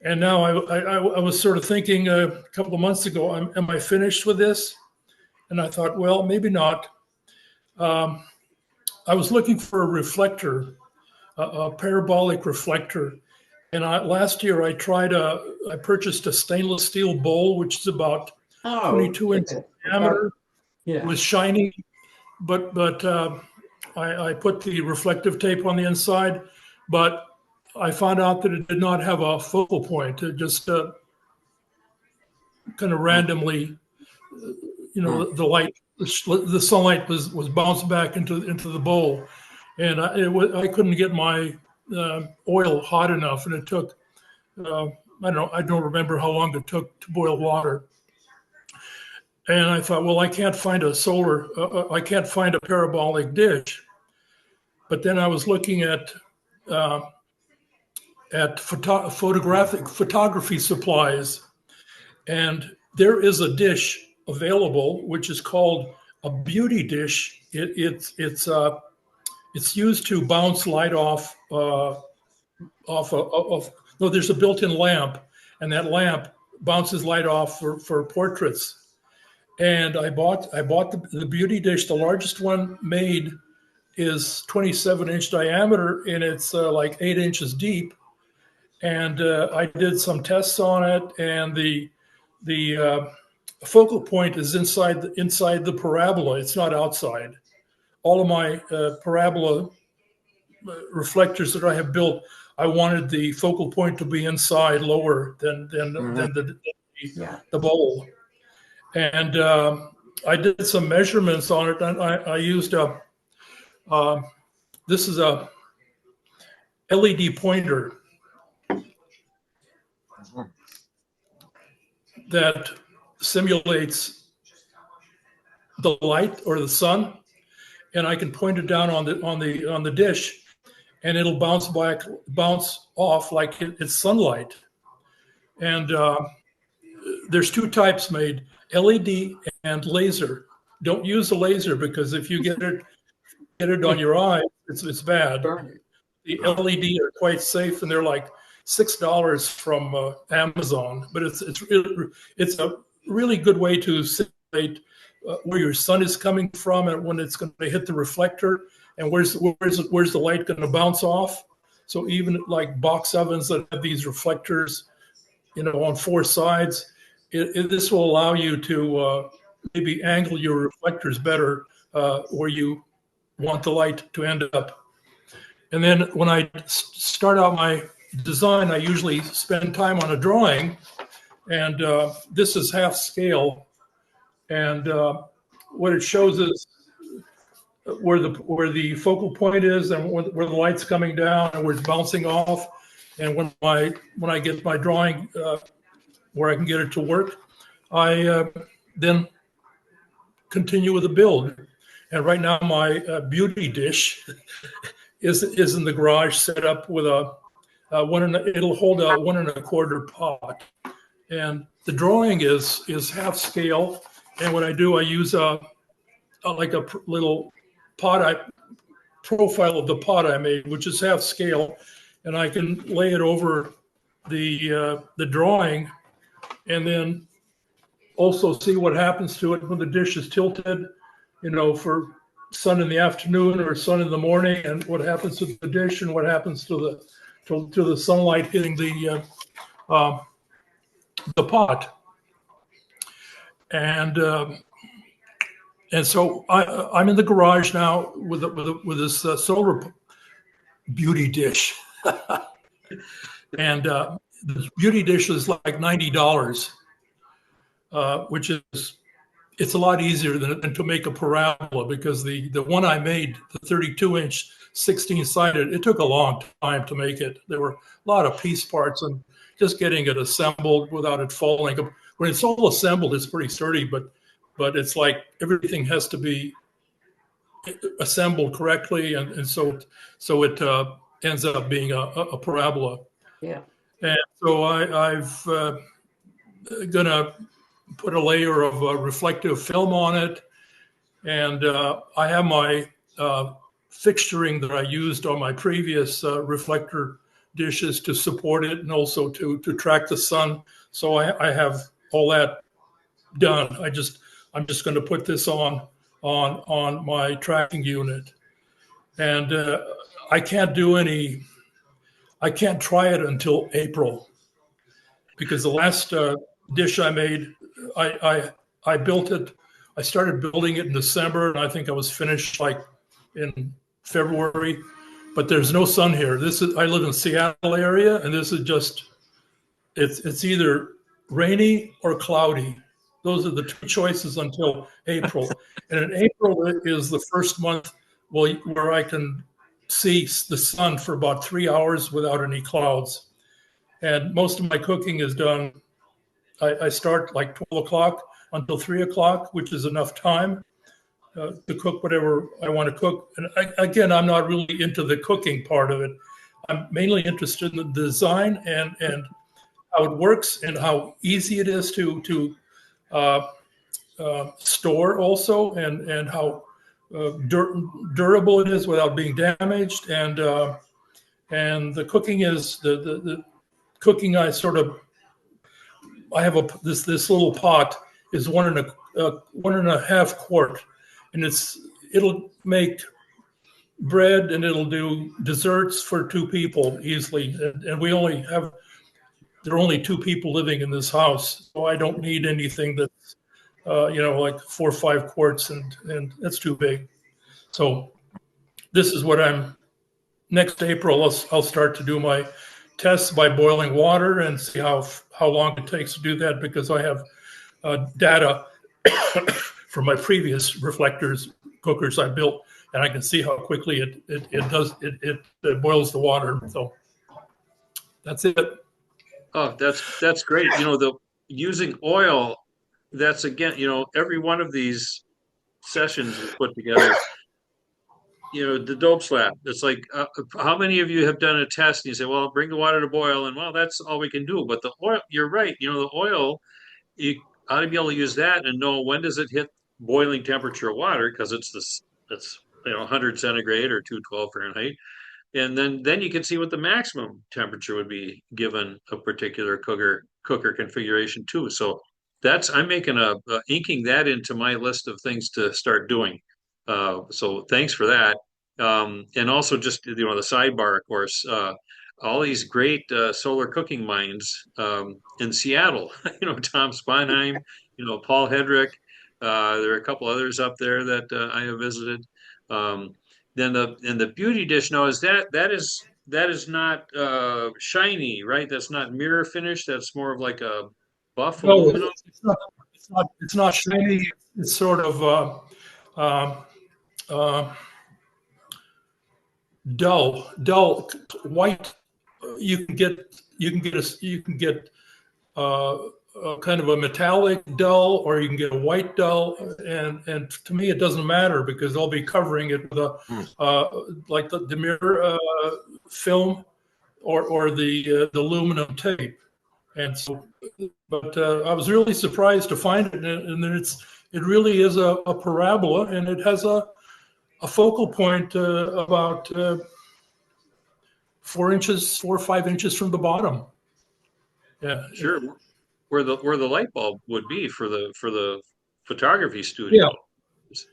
And now I was sort of thinking a couple of months ago, am I finished with this? And I thought, well, maybe not. I was looking for a reflector, a parabolic reflector. And last year I purchased a stainless steel bowl, which is about 22 inches diameter. Yeah. It was shiny, but I put the reflective tape on the inside, but I found out that it did not have a focal point. It just kind of randomly, the light, the sunlight was bounced back into the bowl, and I couldn't get my oil hot enough, and it took I don't remember how long it took to boil water. And I thought, well, I can't find a parabolic dish. But then I was looking at at photography supplies, and there is a dish available which is called a beauty dish. It's used to bounce light off no, there's a built-in lamp, and that lamp bounces light off for portraits. And I bought the beauty dish. The largest one made is 27-inch diameter, and it's like 8 inches deep. And I did some tests on it, and the focal point is inside the parabola. It's not outside. All of my parabola reflectors that I have built, I wanted the focal point to be inside, lower than the bowl. And I did some measurements on it, and I used this is a LED pointer that simulates the light or the sun, and I can point it down on the dish, and it'll bounce off like it's sunlight. And there's two types made: LED and laser. Don't use the laser, because if you get it on your eye, it's bad. The LED are quite safe, and they're like $6 from Amazon. But it's a really good way to simulate where your sun is coming from and when it's going to hit the reflector, and where's the light going to bounce off. So even like box ovens that have these reflectors, on four sides, this will allow you to maybe angle your reflectors better where you want the light to end up. And then when I start out my design, I usually spend time on a drawing, and this is half scale. And what it shows is where the focal point is, and where the light's coming down, and where it's bouncing off. And when I get my drawing where I can get it to work, I then continue with the build. And right now my beauty dish is in the garage, set up with it'll hold a 1 1/4 pot. And the drawing is half scale. And what I do, I use a little pot profile of the pot I made, which is half scale, and I can lay it over the drawing, and then also see what happens to it when the dish is tilted, for sun in the afternoon or sun in the morning, and what happens to the dish and what happens to the sunlight hitting the pot. And so I'm in the garage now with this solar beauty dish, and the beauty dish is like $90, which it's a lot easier than to make a parabola, because the one I made, the 32-inch 16-sided, it took a long time to make it. There were a lot of piece parts, and just getting it assembled without it falling. When it's all assembled, it's pretty sturdy, but it's like everything has to be assembled correctly, and so it ends up being a parabola. Yeah. And so I've gonna put a layer of reflective film on it, and I have my fixturing that I used on my previous reflector dishes to support it, and also to track the sun. So I have all that done. I'm just going to put this on my tracking unit, and I can't try it until April, because the last dish I made, I built it. I started building it in December, and I think I was finished like in February. But there's no sun here. I live in Seattle area, and this is just it's either rainy or cloudy. Those are the two choices until April. And in April is the first month where I can see the sun for about 3 hours without any clouds. And most of my cooking is done. I start like 12 o'clock until 3 o'clock, which is enough time to cook whatever I want to cook. And again, I'm not really into the cooking part of it. I'm mainly interested in the design and how it works and how easy it is to store also, and how durable it is without being damaged. And the cooking is the cooking. I have this little pot is 1.5 quart, and it'll make bread and it'll do desserts for 2 people easily. And there are only 2 people living in this house, so I don't need anything that's like 4 or 5 quarts, and that's too big. So this is what next April. I'll start to do my tests by boiling water and see how long it takes to do that, because I have data from my previous reflectors cookers I built, and I can see how quickly it boils the water. So that's it. Oh, that's great. The using oil, that's again, every one of these sessions we put together, the dope slap. It's like, how many of you have done a test and you say, well, bring the water to boil, and well, that's all we can do. But the oil, you're right. The oil, you ought to be able to use that and know when does it hit boiling temperature of water, because it's 100 centigrade or 212 Fahrenheit. And then you can see what the maximum temperature would be given a particular cooker configuration too. So I'm making inking that into my list of things to start doing. So thanks for that. And also just the sidebar, of course, all these great solar cooking mines in Seattle. Tom Sponheim, Paul Hedrick. There are a couple others up there that I have visited. Then the beauty dish now is that is not shiny, right? That's not mirror finish. That's more of like a buff No, aluminum. it's not shiny. It's sort of dull white. You can get a kind of a metallic dull, or you can get a white dull, and to me it doesn't matter, because I'll be covering it with like the mirror film or the aluminum tape. And so, but I was really surprised to find it, and then it really is a parabola, and it has a focal point about 4 or 5 inches from the bottom. Yeah, Sure. Where the light bulb would be for the photography studio.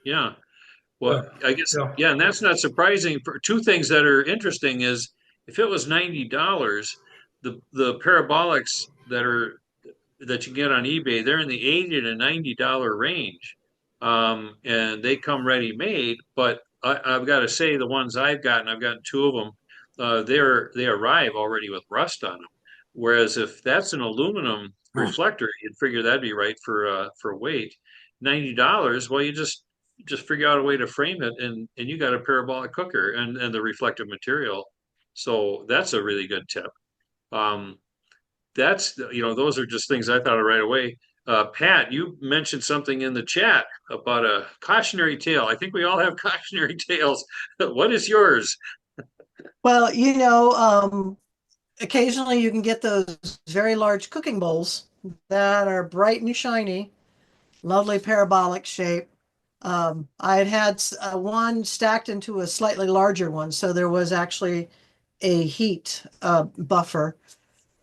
Yeah. Well, I guess, yeah, and that's not surprising. For 2 things that are interesting is, if it was $90, the parabolics that you get on eBay, they're in the $80 to $90 range. And they come ready made, but I've got to say, the ones I've gotten 2 of them, they arrive already with rust on them. Whereas if that's an aluminum reflector, you'd figure that'd be right for weight. $90, well, you just figure out a way to frame it, and you got a parabolic cooker and the reflective material. So that's a really good tip. Those are just things I thought of right away. Pat, you mentioned something in the chat about a cautionary tale. I think we all have cautionary tales. What is yours? Well, occasionally you can get those very large cooking bowls that are bright and shiny, lovely parabolic shape. I had one stacked into a slightly larger one, so there was actually a heat buffer.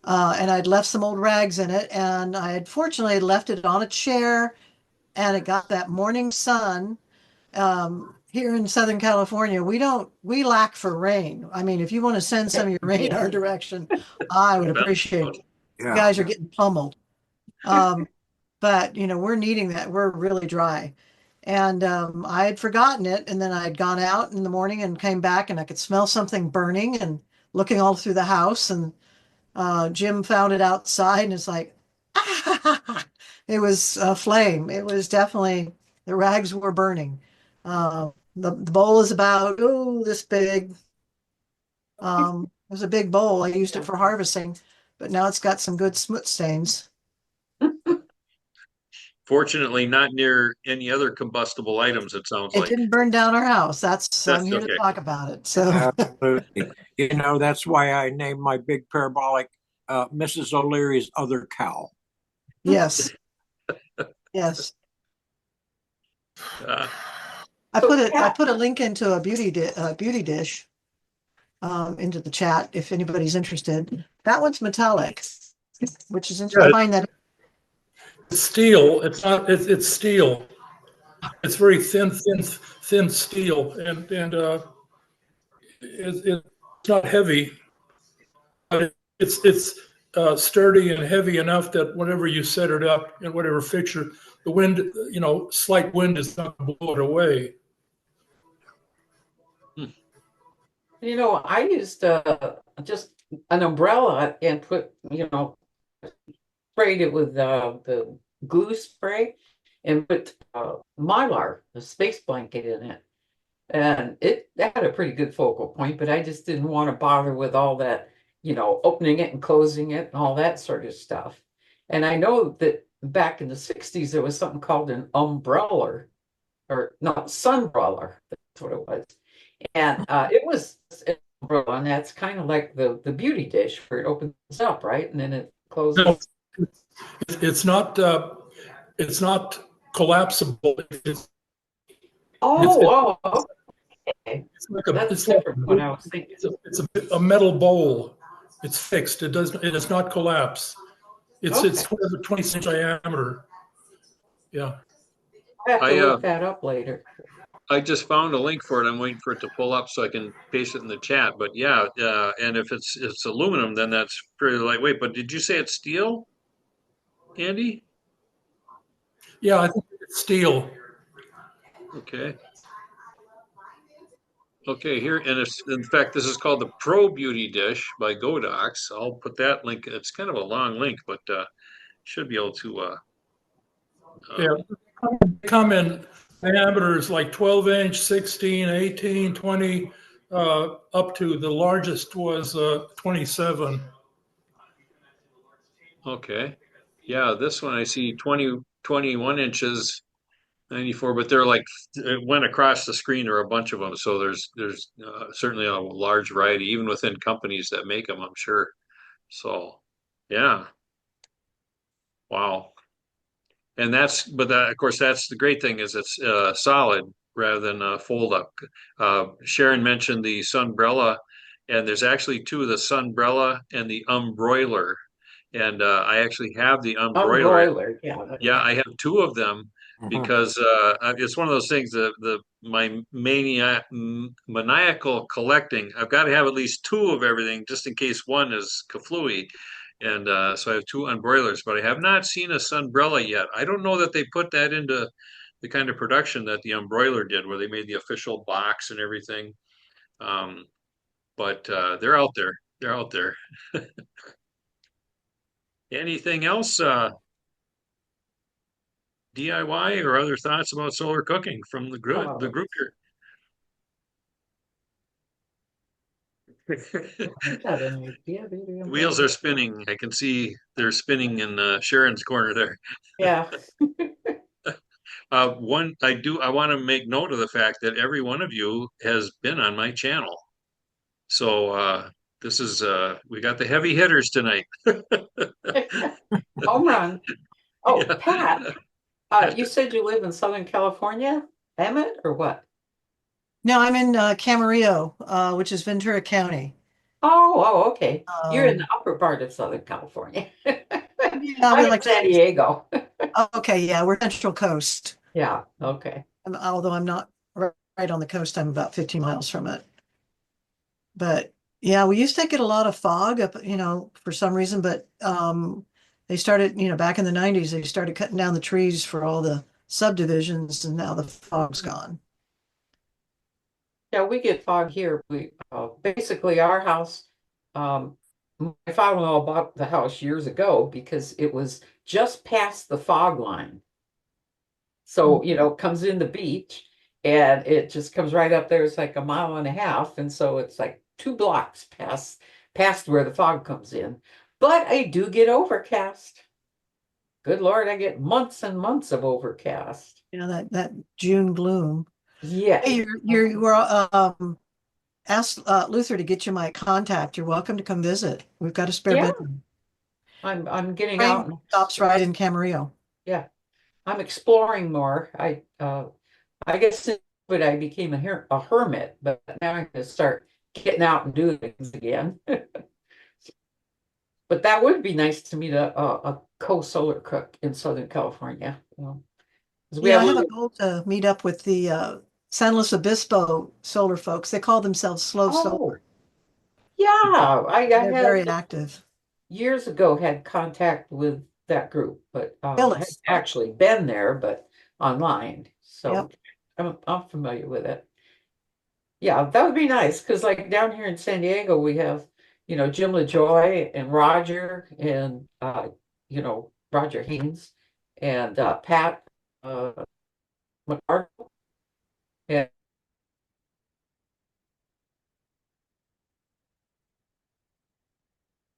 And I'd left some old rags in it, and I had fortunately left it on a chair, and it got that morning sun. Here in Southern California, we lack for rain. I mean, if you want to send some of your rain our direction, I would appreciate it. You guys are getting pummeled. But we're needing that. We're really dry. And I had forgotten it, and then I had gone out in the morning and came back, and I could smell something burning and looking all through the house, and Jim found it outside, and it's like, it was a flame. It was definitely, the rags were burning. The bowl is about, this big. It was a big bowl. I used it for harvesting, but now it's got some good smoot stains. Fortunately, not near any other combustible items, it sounds It like. didn't burn down our house. I'm That's here to okay. talk about it. So Absolutely. You know, that's why I named my big parabolic Mrs. O'Leary's other cow. yes, yes. Uh, I put a link into a beauty dish into the chat if anybody's interested. That one's metallic, which is interesting. Yeah, I find that it's steel. It's not. It's steel. It's very thin steel, and it's not heavy, but it's sturdy and heavy enough that whenever you set it up in whatever fixture, the wind, slight wind is not going to blow it away. I used just an umbrella and sprayed it with the glue spray and put Mylar, the space blanket in it. And it had a pretty good focal point, but I just didn't want to bother with all that, opening it and closing it and all that sort of stuff. And I know that back in the 60s, there was something called an umbrella, or no, sunbrella. That's what it was. And it was an umbrella, and that's kind of like the beauty dish where it opens up, right? And then it closes. No, it's not. It's not collapsible. Oh, okay. It's like That's different what I was thinking. it's a metal bowl. It's fixed. It does not collapse. It's Okay. 20 inch diameter. Yeah. I have to I, look that up later. I just found a link for it. I'm waiting for it to pull up so I can paste it in the chat. But yeah, and if it's aluminum, then that's pretty lightweight. But did you say it's steel, Andy? Yeah, I think it's steel. Okay. Okay, here, and it's, in fact, this is called the Pro Beauty Dish by Godox. I'll put that link. It's kind of a long link, but should be able to. Yeah. Come in diameters like 12-inch, 16, 18, 20, up to the largest was 27. Okay. Yeah, this one I see 21 inches, 94, but they're like it went across the screen or a bunch of them. So there's certainly a large variety, even within companies that make them, I'm sure. So yeah, wow. And but that, of course, that's the great thing is it's solid rather than fold up. Sharon mentioned the sunbrella, and there's actually two of the sunbrella and the umbroiler. And I actually have the umbroiler. Unbroiler, yeah. Yeah, I have two of them Mhm. because it's one of those things that my maniacal collecting. I've got to have at least two of everything just in case one is kaflooey. And so I have two unbroilers, but I have not seen a sunbrella yet. I don't know that they put that into the kind of production that the umbroiler did, where they made the official box and everything. Um, but they're out there. They're out there. Anything else? DIY or other thoughts about solar cooking from the group here? Got an idea, maybe Wheels are spinning. I can see they're spinning in Sharon's corner there. Yeah. I want to make note of the fact that every one of you has been on my channel. So this is we got the heavy hitters tonight. Home run. Oh, Yeah. Pat, you said you live in Southern California, Emmett, or what? no, I'm in Camarillo, which is Ventura County. Oh, okay. You're in Um, the upper part of Southern California. yeah, I'm we in like San Diego. okay, yeah, we're Central Coast. Yeah, okay. Although I'm not right on the coast, I'm about 15 miles from it. But yeah, we used to get a lot of fog up, for some reason, but they started, back in the 90s, they started cutting down the trees for all the subdivisions, and now the fog's gone. Yeah, we get fog here. We basically our house. My father-in-law bought the house years ago because it was just past the fog line. So, it comes in the beach and it just comes right up there. It's like a mile and a half. And so it's like 2 blocks past where the fog comes in. But I do get overcast. good Lord, I get months and months of overcast. You know, that June gloom. Yeah. Hey, you were asked Luther to get you my contact. You're welcome to come visit. We've got a spare Yeah. bedroom. I'm getting Train out and stops right in Camarillo. yeah. I'm exploring more. I guess since COVID I became a hermit, but now I'm gonna start getting out and doing things again. But that would be nice to meet a co-solar cook in Southern California. 'Cause we Yeah, have I a have a little, goal to meet up with the San Luis Obispo solar folks. They call themselves Slow oh, Solar. yeah, I They're had very active. years ago had contact with that group, but had Phyllis. actually been there, but online. So Yep. I'm familiar with it. Yeah, that would be nice because like down here in San Diego, we have, Jim LaJoy and Roger and Roger Haynes and Pat McCart and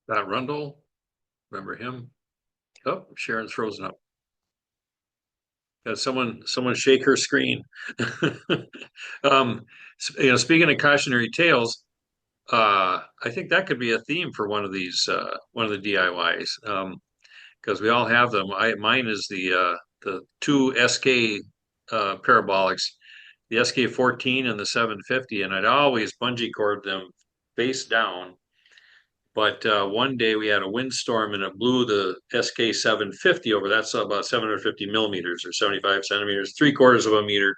That Rundle, remember him? Oh, Sharon's frozen up. Got someone shake her screen. Speaking of cautionary tales, I think that could be a theme for one of the DIYs. Because we all have them. Mine is the two SK parabolics, the SK14 and the 750, and I'd always bungee cord them face down. But one day we had a windstorm and it blew the SK 750 over. That's about 750 millimeters or 75 centimeters, 3/4 of a meter.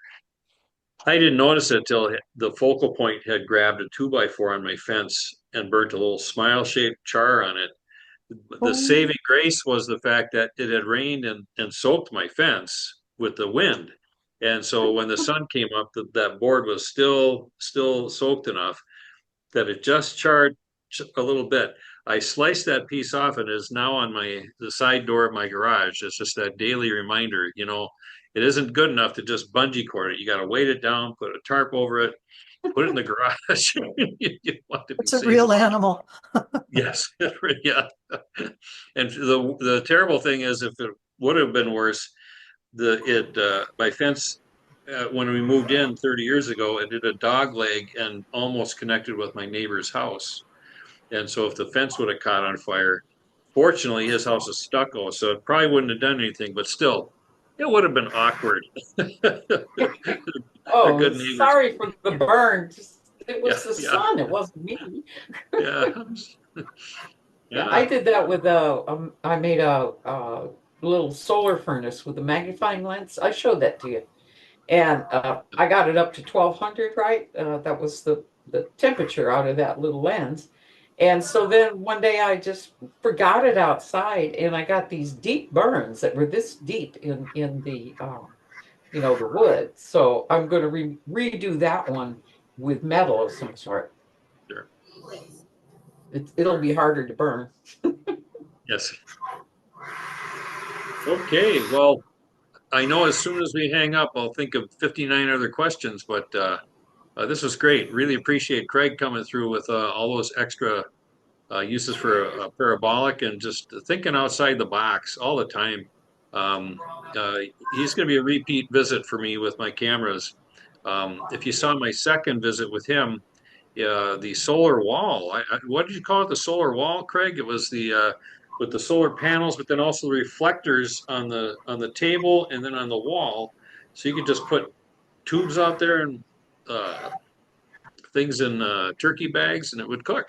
I didn't notice it till the focal point had grabbed a 2x4 on my fence and burnt a little smile shaped char on it. The Oh, saving grace was the fact that it had rained and soaked my fence with the wind. And so when the sun came up, that board was still soaked enough that it just charred a little bit. I sliced that piece off and it is now on the side door of my garage. It's just that daily reminder, it isn't good enough to just bungee cord it. You got to weight it down, put a tarp over it, put it in the garage. You want to be it's a safe. real animal. Yes, yeah. And the terrible thing is, if it would have been worse, my fence when we moved in 30 years ago, it did a dog leg and almost connected with my neighbor's house. And so if the fence would have caught on fire, fortunately his house is stucco, so it probably wouldn't have done anything. But still, it would have been awkward. They're oh, good neighbors. sorry for the burn. It Yeah, was the yeah, sun, it wasn't me. yeah, Yeah, I yeah. did that with I made a little solar furnace with a magnifying lens. I showed that to you. And I got it up to 1200, right? That was the temperature out of that little lens. And so then one day I just forgot it outside and I got these deep burns that were this deep in the wood. So I'm going to redo that one with metal of some sort. Sure. It'll be harder to burn. Yes. Okay. Well, I know as soon as we hang up, I'll think of 59 other questions, but this was great. Really appreciate Craig coming through with all those extra uses for a parabolic and just thinking outside the box all the time. Um, uh, he's going to be a repeat visit for me with my cameras. If you saw my second visit with him, the solar wall. What did you call it? The solar wall, Craig? It was the with the solar panels, but then also the reflectors on the table and then on the wall. So you could just put tubes out there and uh, things in turkey bags, and it would cook.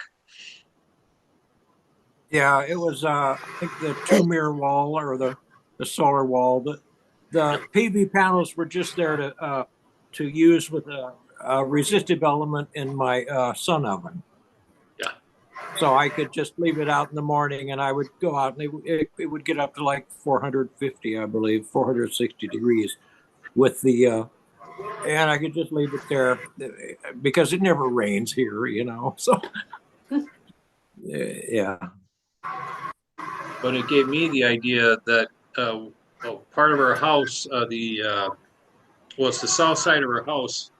Yeah, it was I think the two mirror wall or the solar wall. The PV panels were just there to use with a resistive element in my sun oven. Yeah. So I could just leave it out in the morning and I would go out and it would get up to like 450, I believe, 460 degrees with and I could just leave it there because it never rains here. So, yeah. But it gave me the idea that part of our house, well, it's the south side of our house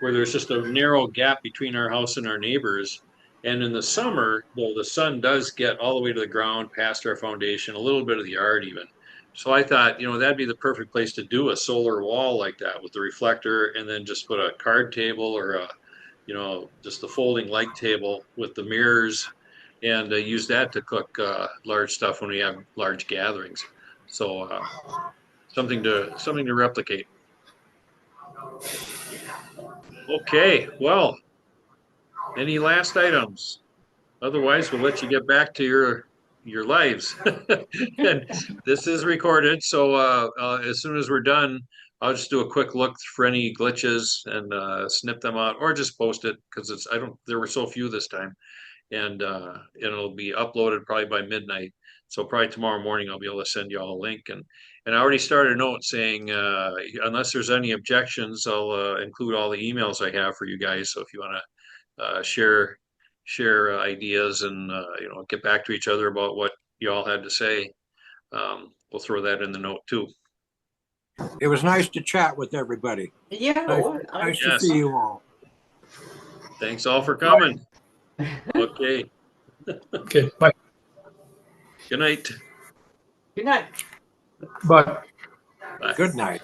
where there's just a narrow gap between our house and our neighbors. And in the summer, though the sun does get all the way to the ground, past our foundation, a little bit of the yard even. So I thought, that'd be the perfect place to do a solar wall like that with the reflector, and then just put a card table or just a folding light table with the mirrors, and use that to cook large stuff when we have large gatherings. So something to replicate. Okay, well, any last items? Otherwise, we'll let you get back to your lives. And this is recorded, so as soon as we're done, I'll just do a quick look for any glitches and snip them out, or just post it because there were so few this time, and it'll be uploaded probably by midnight. So probably tomorrow morning I'll be able to send you all a link, and I already started a note saying unless there's any objections, I'll include all the emails I have for you guys. So if you want to share ideas and get back to each other about what you all had to say, we'll throw that in the note too. It was nice to chat with everybody. Yeah, Nice, well, nice to Yes. see you all. Thanks all for coming. Okay, Okay, bye. good night. good night. Bye. Bye. Good night.